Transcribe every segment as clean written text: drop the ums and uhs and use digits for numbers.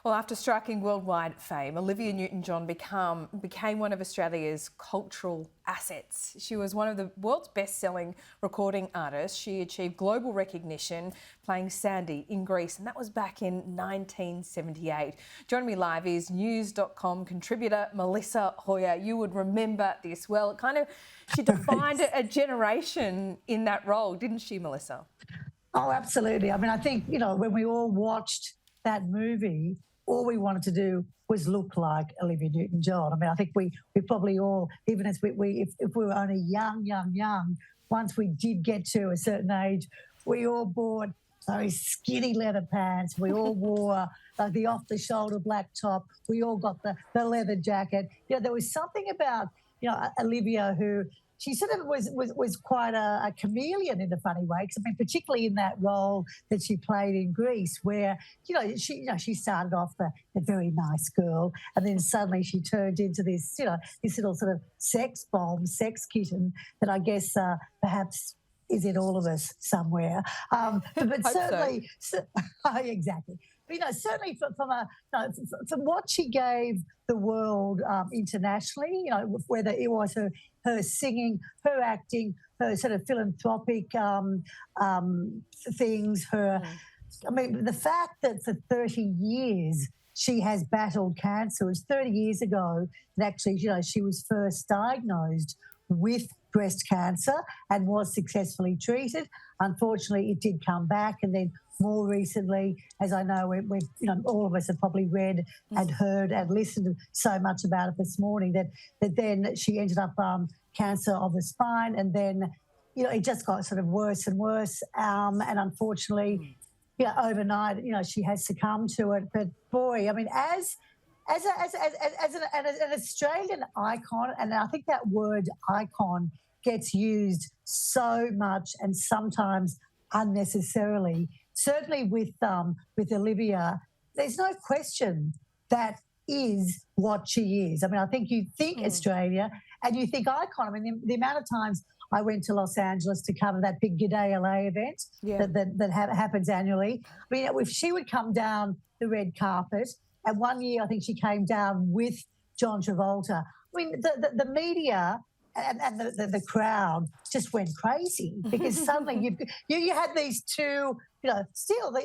Well, after striking worldwide fame, Olivia Newton-John became one of Australia's cultural assets. She was one of the world's best-selling recording artists. She achieved global recognition playing Sandy in Greece, and that was back in 1978. Joining me live is News.com contributor Melissa Hoyer. You would remember this well. She defined a generation in that role, didn't she, Melissa? Oh, absolutely. I mean, I think, when we all watched that movie, all we wanted to do was look like Olivia Newton-John. I mean, I think we probably all, even as if we were only young, once we did get to a certain age, we all bought those skinny leather pants. We all wore the off-the-shoulder black top. We all got the leather jacket. There was something about, Olivia who... She sort of was quite a chameleon in a funny way, because I mean, particularly in that role that she played in Greece, where she started off the very nice girl, and then suddenly she turned into this this little sort of sex bomb, sex kitten that I guess perhaps is in all of us somewhere. But certainly, exactly. But, certainly from what she gave the world internationally, whether it was her singing, her acting, her sort of philanthropic things, I mean, the fact that for 30 years she has battled cancer. It was 30 years ago that actually, she was first diagnosed with breast cancer and was successfully treated. Unfortunately, it did come back, and then more recently, as I know, we've all of us have probably read and heard and listened so much about it this morning that then she ended up cancer of the spine, and then it just got sort of worse and worse, and unfortunately, overnight, she has succumbed to it. But boy, I mean, as an Australian icon, and I think that word icon gets used so much and sometimes unnecessarily. Certainly with Olivia, there's no question that is what she is. I mean, I think you think Australia and you think icon. I mean, the amount of times I went to Los Angeles to cover that big G'day LA event that happens annually. I mean, if she would come down the red carpet, and one year I think she came down with John Travolta. I mean, the media and the crowd just went crazy, because suddenly you had these two,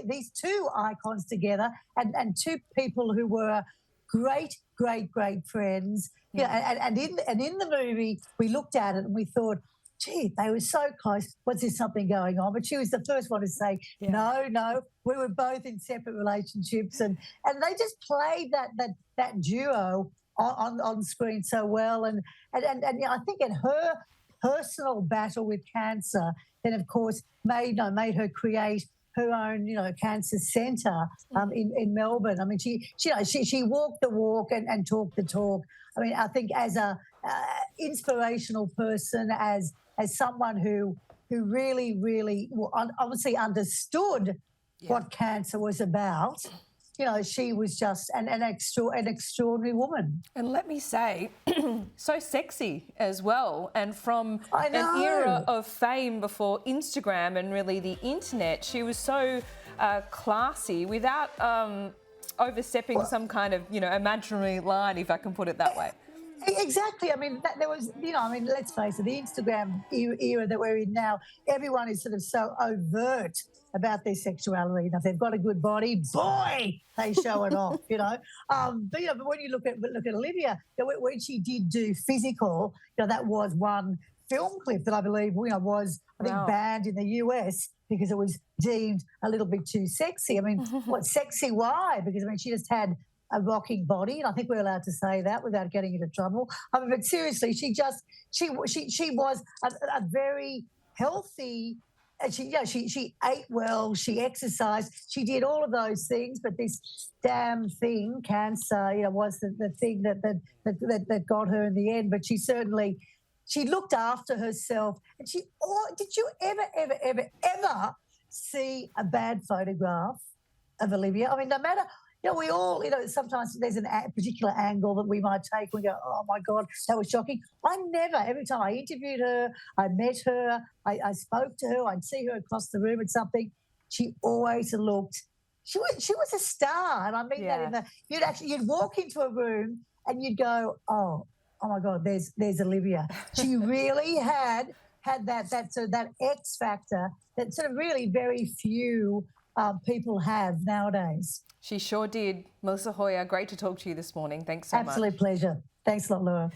these two icons together, and two people who were great friends. And in the movie we looked at it and we thought, gee, they were so close. Was there something going on? But she was the first one to say, no, we were both in separate relationships, and they just played that duo on screen so well, and I think in her personal battle with cancer, then of course made her create her own cancer centre in Melbourne. I mean, she walked the walk and talked the talk. I mean, I think as a inspirational person, as someone who really obviously understood what cancer was about. She was just an extraordinary woman. And let me say, so sexy as well. And from an era of fame before Instagram and really the internet, she was so classy without overstepping some kind of, imaginary line, if I can put it that way. Exactly. I mean, there was, let's face it, the Instagram era that we're in now, everyone is sort of so overt about their sexuality. If they've got a good body, boy, they show it off, But when you look at Olivia, when she did do physical, that was one film clip that I believe, was, I think, banned in the US because it was deemed a little bit too sexy. I mean, what, sexy? Why? Because, she just had a rocking body, and I think we're allowed to say that without getting into trouble. I mean, but seriously, she was a very healthy. She ate well, she exercised, she did all of those things. But this damn thing, cancer, was the thing that got her in the end. But she looked after herself. And did you ever see a bad photograph of Olivia? I mean, no matter. We all, sometimes there's a particular angle that we might take. We go, oh, my God, that was shocking. I never, every time I interviewed her, I met her, I spoke to her, I'd see her across the room at something, she always looked she was a star, and I mean that Yeah. in the you'd walk into a room and you'd go, oh my God, there's Olivia. She really had that X factor that sort of really very few people have nowadays. She sure did. Melissa Hoyer, great to talk to you this morning. Thanks so much. Absolute pleasure. Thanks a lot, Laura.